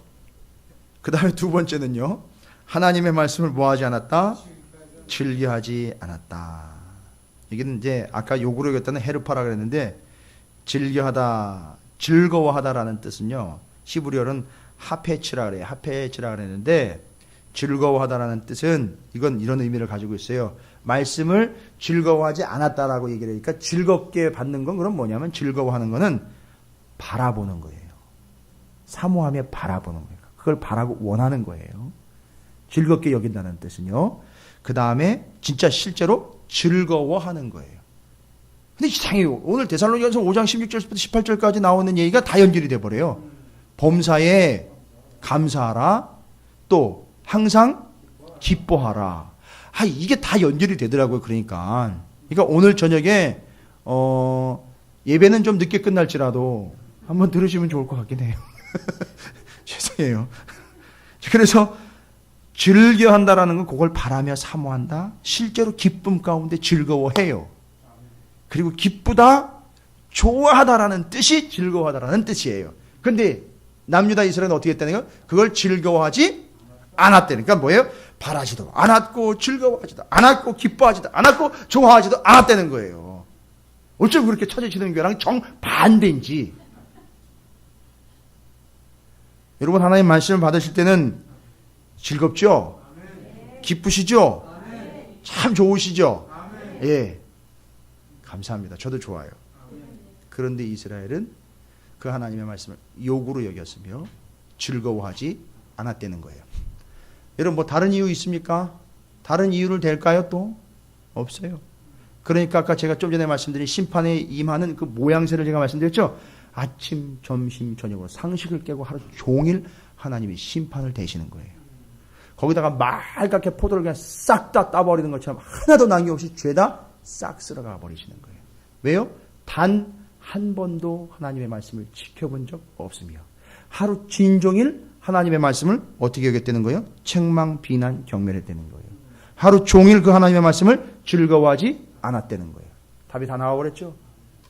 그 다음에 두 번째는요. 하나님의 말씀을 뭐하지 않았다? 즐겨하지 않았다. 이게 이제 아까 욕으로 여겼다는 헤르파라 그랬는데 즐겨하다, 즐거워하다라는 뜻은요. 히브리어는 하페치라 그래요. 하페치라 그랬는데 즐거워하다라는 뜻은 이건 이런 의미를 가지고 있어요. 말씀을 즐거워하지 않았다라고 얘기를 하니까 즐겁게 받는 건 그럼 뭐냐면 즐거워하는 거는 바라보는 거예요. 사모하며 바라보는 거예요. 그걸 바라고 원하는 거예요. 즐겁게 여긴다는 뜻은요. 그 다음에 진짜 실제로 즐거워하는 거예요. 근데 이상해요. 오늘 데살로니가서 5장 16절부터 18절까지 나오는 얘기가 다 연결이 돼버려요. 범사에 감사하라. 또 항상 기뻐하라. 이게 다 연결이 되더라고요. 그러니까 오늘 저녁에 예배는 좀 늦게 끝날지라도 한번 들으시면 좋을 것 같긴 해요. 죄송해요. 그래서 즐겨한다라는 건 그걸 바라며 사모한다. 실제로 기쁨 가운데 즐거워해요. 그리고 기쁘다, 좋아하다라는 뜻이 즐거워하다라는 뜻이에요. 그런데 남유다 이스라엘은 어떻게 했다는 거예요? 그걸 즐거워하지 않았다는. 그러니까 뭐예요? 바라지도 않았고 즐거워하지도 않았고 기뻐하지도 않았고 좋아하지도 않았다는 거예요. 어쩜 그렇게 찾아지는 교회랑 정반대인지. 여러분 하나님 말씀을 받으실 때는 즐겁죠? 기쁘시죠? 참 좋으시죠? 예. 감사합니다. 저도 좋아요. 그런데 이스라엘은 그 하나님의 말씀을 욕으로 여겼으며 즐거워하지 않았다는 거예요. 여러분 뭐 다른 이유 있습니까? 다른 이유를 댈까요 또? 없어요. 그러니까 아까 제가 좀 전에 말씀드린 심판에 임하는 그 모양새를 제가 말씀드렸죠? 아침, 점심, 저녁으로 상식을 깨고 하루 종일 하나님이 심판을 대시는 거예요. 거기다가 말갛게 포도를 그냥 싹 다 따버리는 것처럼 하나도 남김없이 죄다 싹 쓸어가 버리시는 거예요. 왜요? 단 한 번도 하나님의 말씀을 지켜본 적 없으며 하루 진종일 하나님의 말씀을 어떻게 여겼다는 거예요? 책망, 비난, 경멸했다는 거예요. 하루 종일 그 하나님의 말씀을 즐거워하지 않았다는 거예요. 답이 다 나와버렸죠?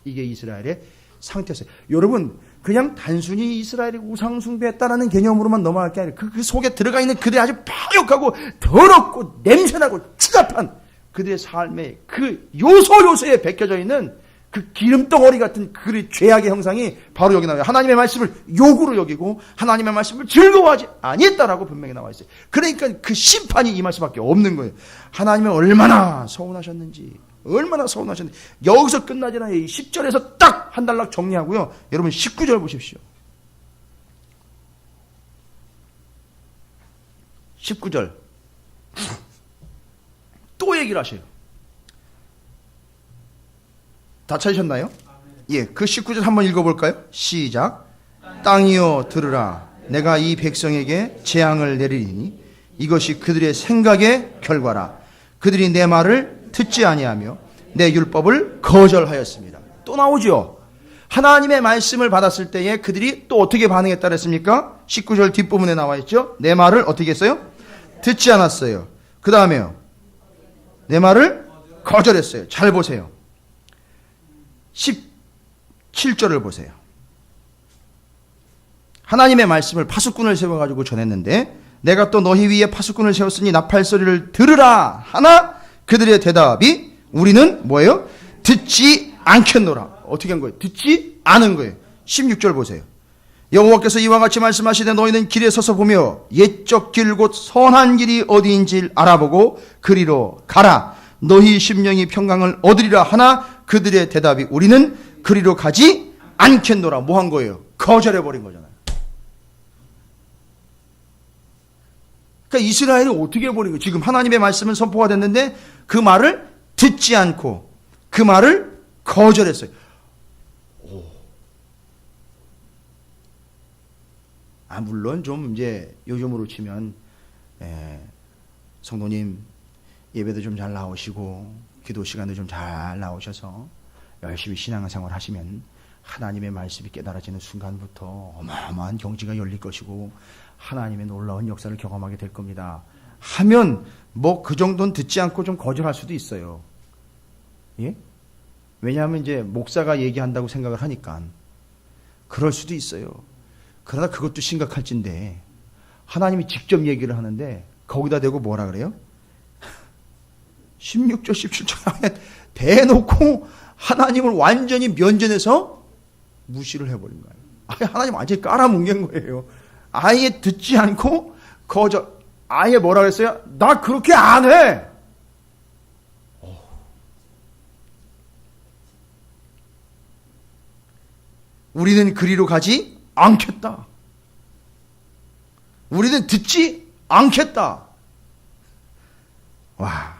이게 이스라엘의 상태였어요. 여러분 그냥 단순히 이스라엘이 우상숭배했다라는 개념으로만 넘어갈 게 아니라 그 속에 들어가 있는 그들의 아주 파욕하고 더럽고 냄새나고 추잡한 그들의 삶의 그 요소요소에 베껴져 있는 그 기름덩어리 같은 그들의 죄악의 형상이 바로 여기 나와요. 하나님의 말씀을 욕으로 여기고 하나님의 말씀을 즐거워하지 아니했다라고 분명히 나와 있어요. 그러니까 그 심판이 임할 수밖에 없는 거예요. 하나님은 얼마나 서운하셨는지 여기서 끝나지 않아요. 10절에서 딱 한 단락 정리하고요. 여러분 19절 보십시오. 19절 또 얘기를 하셔요. 다 찾으셨나요? 예, 그 19절 한번 읽어볼까요? 시작. 땅이여 들으라. 내가 이 백성에게 재앙을 내리리니 이것이 그들의 생각의 결과라. 그들이 내 말을 듣지 아니하며 내 율법을 거절하였습니다. 또 나오죠. 하나님의 말씀을 받았을 때에 그들이 또 어떻게 반응했다 그랬습니까? 19절 뒷부분에 나와 있죠. 내 말을 어떻게 했어요? 듣지 않았어요. 그 다음에요. 내 말을 거절했어요. 잘 보세요. 17절을 보세요. 하나님의 말씀을 파수꾼을 세워가지고 전했는데 내가 또 너희 위에 파수꾼을 세웠으니 나팔 소리를 들으라 하나 그들의 대답이 우리는 뭐예요? 듣지 않겠노라. 어떻게 한 거예요? 듣지 않은 거예요. 16절 보세요. 여호와께서 이와 같이 말씀하시되 너희는 길에 서서 보며 옛적 길 곧 선한 길이 어디인지 알아보고 그리로 가라. 너희 심령이 평강을 얻으리라 하나 그들의 대답이 우리는 그리로 가지 않겠노라. 뭐 한 거예요? 거절해버린 거잖아요. 그러니까 이스라엘이 어떻게 해버린 거예요? 지금 하나님의 말씀은 선포가 됐는데 그 말을 듣지 않고 그 말을 거절했어요. 물론 좀 이제 요즘으로 치면 성도님 예배도 좀 잘 나오시고 기도 시간도 좀 잘 나오셔서 열심히 신앙생활 하시면 하나님의 말씀이 깨달아지는 순간부터 어마어마한 경지가 열릴 것이고 하나님의 놀라운 역사를 경험하게 될 겁니다. 하면 뭐 그 정도는 듣지 않고 좀 거절할 수도 있어요. 예? 왜냐하면 이제 목사가 얘기한다고 생각을 하니까 그럴 수도 있어요. 그러나 그것도 심각할진데 하나님이 직접 얘기를 하는데 거기다 대고 뭐라 그래요? 16절 17절에 대놓고 하나님을 완전히 면전에서 무시를 해버린 거예요. 아예 하나님 완전히 깔아뭉갠 거예요. 아예 듣지 않고 거절. 아예 뭐라 그랬어요? 나 그렇게 안 해. 우리는 그리로 가지 않겠다. 우리는 듣지 않겠다. 와.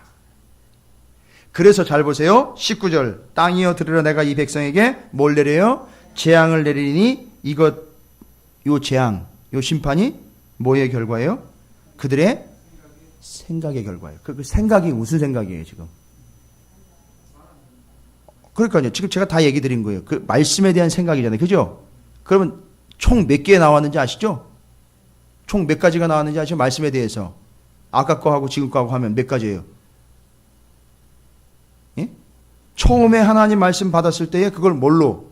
그래서 잘 보세요. 19절. 땅이여 들으라 내가 이 백성에게 뭘 내려요? 재앙을 내리니 요 재앙, 요 심판이 뭐의 결과예요? 그들의 생각의 결과예요. 그 생각이 무슨 생각이에요, 지금? 그러니까요. 지금 제가 다 얘기 드린 거예요. 그 말씀에 대한 생각이잖아요. 그죠? 그러면 총 몇 개 나왔는지 아시죠? 총 몇 가지가 나왔는지 아시죠? 말씀에 대해서. 아까 거하고 지금 거하고 하면 몇 가지예요? 예? 처음에 하나님 말씀 받았을 때에 그걸 뭘로?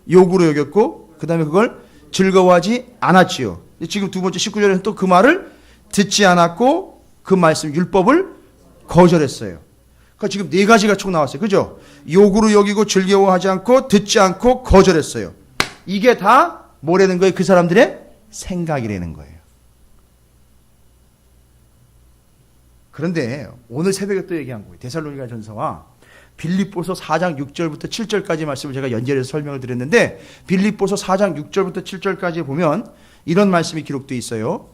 욕으로 여겼고 그 다음에 그걸 즐거워하지 않았지요. 지금 두 번째 19절에는 또 그 말을 듣지 않았고 그 말씀 율법을 거절했어요. 그러니까 지금 네 가지가 총 나왔어요. 그죠? 욕으로 여기고 즐거워하지 않고 듣지 않고 거절했어요. 이게 다 뭐라는 거예요? 그 사람들의 생각이라는 거예요. 그런데 오늘 새벽에 또 얘기한 거예요. 데살로니가 전서와 빌립보서 4장 6절부터 7절까지 말씀을 제가 연결해서 설명을 드렸는데, 빌립보서 4장 6절부터 7절까지 보면 이런 말씀이 기록되어 있어요.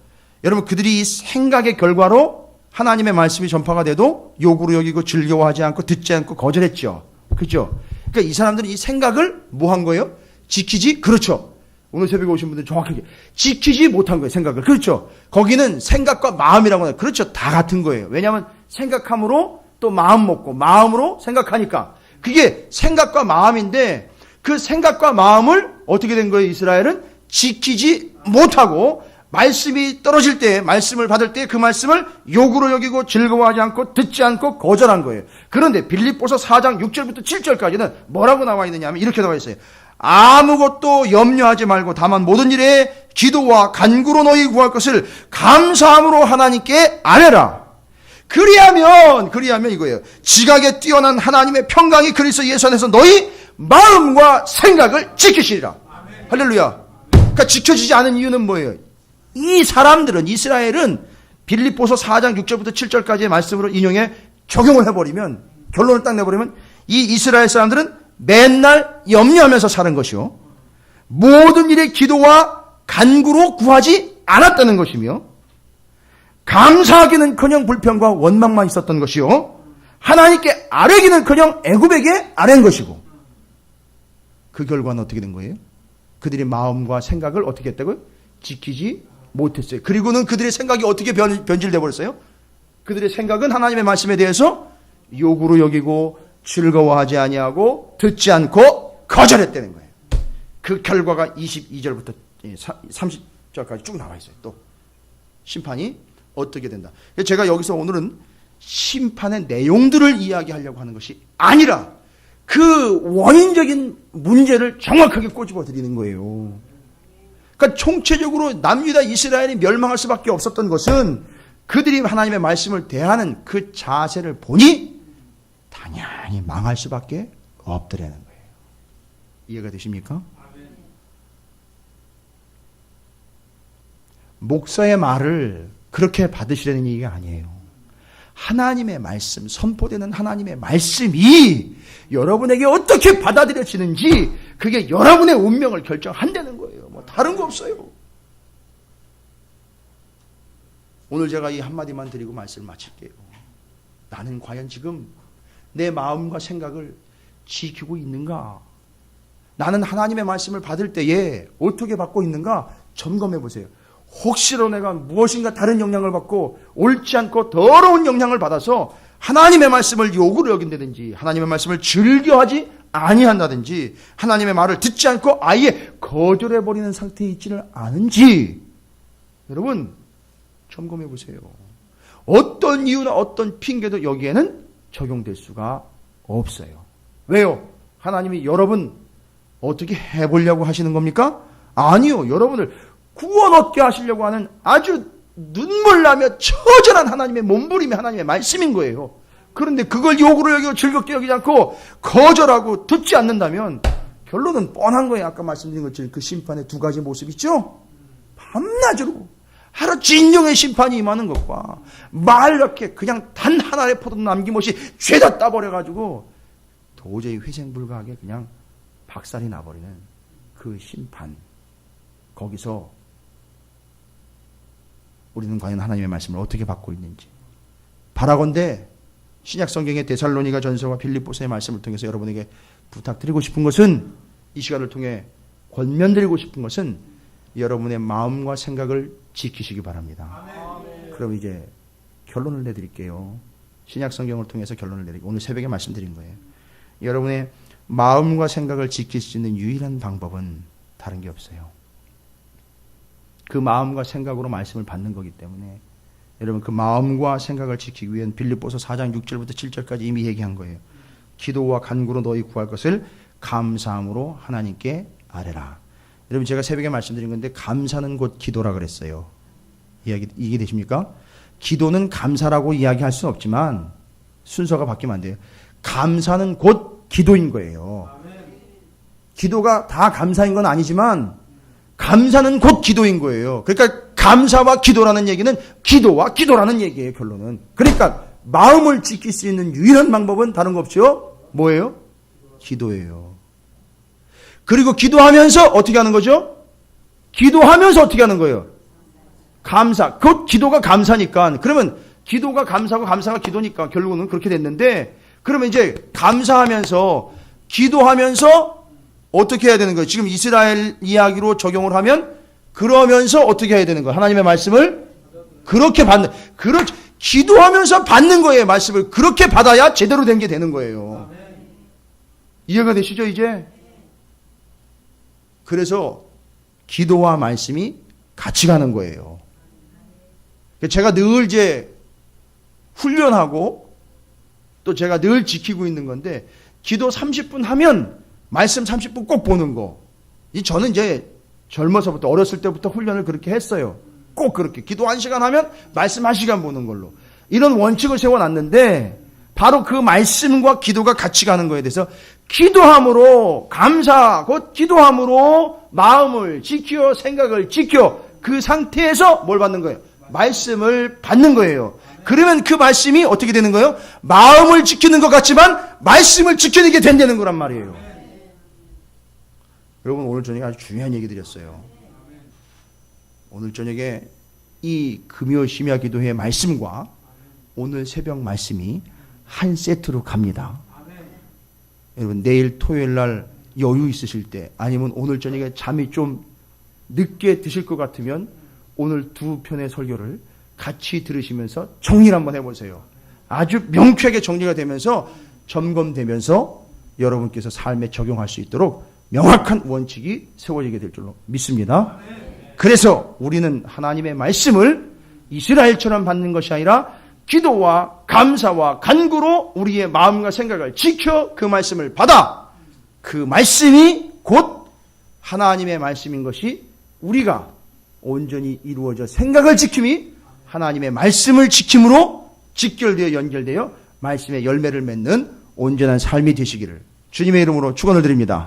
여러분, 그들이 이 생각의 결과로 하나님의 말씀이 전파가 돼도 욕으로 여기고 즐거워하지 않고 듣지 않고 거절했죠. 그렇죠? 그러니까 이 사람들은 이 생각을 뭐 한 거예요? 지키지? 그렇죠. 오늘 새벽에 오신 분들 정확하게 지키지 못한 거예요. 생각을. 그렇죠. 거기는 생각과 마음이라고 해요. 그렇죠. 다 같은 거예요. 왜냐하면 생각함으로 또 마음 먹고 마음으로 생각하니까 그게 생각과 마음인데, 그 생각과 마음을 어떻게 된 거예요? 이스라엘은 지키지 못하고 말씀이 떨어질 때, 말씀을 받을 때 그 말씀을 욕으로 여기고 즐거워하지 않고 듣지 않고 거절한 거예요. 그런데 빌립보서 4장 6절부터 7절까지는 뭐라고 나와 있느냐 하면 이렇게 나와 있어요. 아무것도 염려하지 말고 다만 모든 일에 기도와 간구로 너희 구할 것을 감사함으로 하나님께 아뢰라. 그리하면 이거예요. 지각에 뛰어난 하나님의 평강이 그리스도 예수 안에서 너희 마음과 생각을 지키시리라. 아멘. 할렐루야. 그러니까 지켜지지 않은 이유는 뭐예요? 이 사람들은, 이스라엘은 빌립보서 4장 6절부터 7절까지의 말씀으로 인용해 적용을 해버리면, 결론을 딱 내버리면 이 이스라엘 사람들은 맨날 염려하면서 사는 것이요, 모든 일에 기도와 간구로 구하지 않았다는 것이며, 감사하기는커녕 불평과 원망만 있었던 것이요, 하나님께 아뢰기는커녕 애굽에게 아뢰는 것이고, 그 결과는 어떻게 된 거예요? 그들의 마음과 생각을 어떻게 했다고요? 지키지 못했어요. 그리고는 그들의 생각이 어떻게 변질되어 버렸어요? 그들의 생각은 하나님의 말씀에 대해서 욕으로 여기고 즐거워하지 아니하고 듣지 않고 거절했다는 거예요. 그 결과가 22절부터 30절까지 쭉 나와 있어요. 또 심판이 어떻게 된다. 제가 여기서 오늘은 심판의 내용들을 이야기하려고 하는 것이 아니라 그 원인적인 문제를 정확하게 꼬집어 드리는 거예요. 그러니까 총체적으로 남유다 이스라엘이 멸망할 수밖에 없었던 것은 그들이 하나님의 말씀을 대하는 그 자세를 보니 당연히 망할 수밖에 없더라는 거예요. 이해가 되십니까? 목사의 말을 그렇게 받으시라는 얘기가 아니에요. 하나님의 말씀, 선포되는 하나님의 말씀이 여러분에게 어떻게 받아들여지는지 그게 여러분의 운명을 결정한다는 거예요. 뭐 다른 거 없어요. 오늘 제가 이 한마디만 드리고 말씀을 마칠게요. 나는 과연 지금 내 마음과 생각을 지키고 있는가? 나는 하나님의 말씀을 받을 때에 어떻게 받고 있는가? 점검해 보세요. 혹시라도 내가 무엇인가 다른 영향을 받고 옳지 않고 더러운 영향을 받아서 하나님의 말씀을 욕으로 여긴다든지 하나님의 말씀을 즐겨하지 아니한다든지 하나님의 말을 듣지 않고 아예 거절해버리는 상태에 있지는 않은지 여러분 점검해 보세요. 어떤 이유나 어떤 핑계도 여기에는 적용될 수가 없어요. 왜요? 하나님이 여러분 어떻게 해보려고 하시는 겁니까? 아니요. 여러분을 구원 얻게 하시려고 하는 아주 눈물 나며 처절한 하나님의 몸부림이 하나님의 말씀인 거예요. 그런데 그걸 욕으로 여기고 즐겁게 여기지 않고 거절하고 듣지 않는다면 결론은 뻔한 거예요. 아까 말씀드린 것처럼 그 심판의 두 가지 모습 있죠? 밤낮으로 하루 진정의 심판이 임하는 것과 말렇게 그냥 단 하나의 포도 남김없이 죄다 따버려가지고 도저히 회생불가하게 그냥 박살이 나버리는 그 심판, 거기서 우리는 과연 하나님의 말씀을 어떻게 받고 있는지. 바라건대 신약성경의 데살로니가 전서와 빌립보서의 말씀을 통해서 여러분에게 부탁드리고 싶은 것은, 이 시간을 통해 권면드리고 싶은 것은 여러분의 마음과 생각을 지키시기 바랍니다. 아멘. 그럼 이제 결론을 내드릴게요. 신약성경을 통해서 결론을 내리고 오늘 새벽에 말씀드린 거예요. 여러분의 마음과 생각을 지킬 수 있는 유일한 방법은 다른 게 없어요. 그 마음과 생각으로 말씀을 받는 거기 때문에 여러분 그 마음과 생각을 지키기 위한 빌립보서 4장 6절부터 7절까지 이미 얘기한 거예요. 기도와 간구로 너희 구할 것을 감사함으로 하나님께 아뢰라. 여러분 제가 새벽에 말씀드린 건데 감사는 곧 기도라 그랬어요. 이해 되십니까? 기도는 감사라고 이야기할 수는 없지만 순서가 바뀌면 안 돼요. 감사는 곧 기도인 거예요. 기도가 다 감사인 건 아니지만 감사는 곧 기도인 거예요. 그러니까 감사와 기도라는 얘기는 기도와 기도라는 얘기예요, 결론은. 그러니까 마음을 지킬 수 있는 유일한 방법은 다른 거 없죠? 뭐예요? 기도예요. 그리고 기도하면서 어떻게 하는 거죠? 기도하면서 어떻게 하는 거예요? 감사. 곧 기도가 감사니까. 그러면 기도가 감사고 감사가 기도니까 결국은 그렇게 됐는데, 그러면 이제 감사하면서 기도하면서 어떻게 해야 되는 거예요? 지금 이스라엘 이야기로 적용을 하면 그러면서 어떻게 해야 되는 거예요? 하나님의 말씀을 그렇게 받는, 그렇게 기도하면서 받는 거예요. 말씀을 그렇게 받아야 제대로 된 게 되는 거예요. 이해가 되시죠 이제? 그래서 기도와 말씀이 같이 가는 거예요. 제가 늘 이제 훈련하고 또 제가 늘 지키고 있는 건데, 기도 30분 하면 말씀 30분 꼭 보는 거. 저는 이제 젊어서부터, 어렸을 때부터 훈련을 그렇게 했어요. 꼭 그렇게. 기도 1시간 하면 말씀 1시간 보는 걸로. 이런 원칙을 세워놨는데, 바로 그 말씀과 기도가 같이 가는 거에 대해서, 기도함으로 감사, 곧 기도함으로 마음을 지켜, 생각을 지켜, 그 상태에서 뭘 받는 거예요? 말씀을 받는 거예요. 그러면 그 말씀이 어떻게 되는 거예요? 마음을 지키는 것 같지만 말씀을 지키게 된다는 거란 말이에요. 여러분, 오늘 저녁에 아주 중요한 얘기 드렸어요. 오늘 저녁에 이 금요 심야 기도회 말씀과 오늘 새벽 말씀이 한 세트로 갑니다. 여러분, 내일 토요일 날 여유 있으실 때, 아니면 오늘 저녁에 잠이 좀 늦게 드실 것 같으면 오늘 두 편의 설교를 같이 들으시면서 정리를 한번 해보세요. 아주 명쾌하게 정리가 되면서 점검되면서 여러분께서 삶에 적용할 수 있도록 명확한 원칙이 세워지게 될 줄로 믿습니다. 그래서 우리는 하나님의 말씀을 이스라엘처럼 받는 것이 아니라 기도와 감사와 간구로 우리의 마음과 생각을 지켜 그 말씀을 받아, 그 말씀이 곧 하나님의 말씀인 것이 우리가 온전히 이루어져 생각을 지킴이 하나님의 말씀을 지킴으로 직결되어 연결되어 말씀의 열매를 맺는 온전한 삶이 되시기를 주님의 이름으로 축원을 드립니다.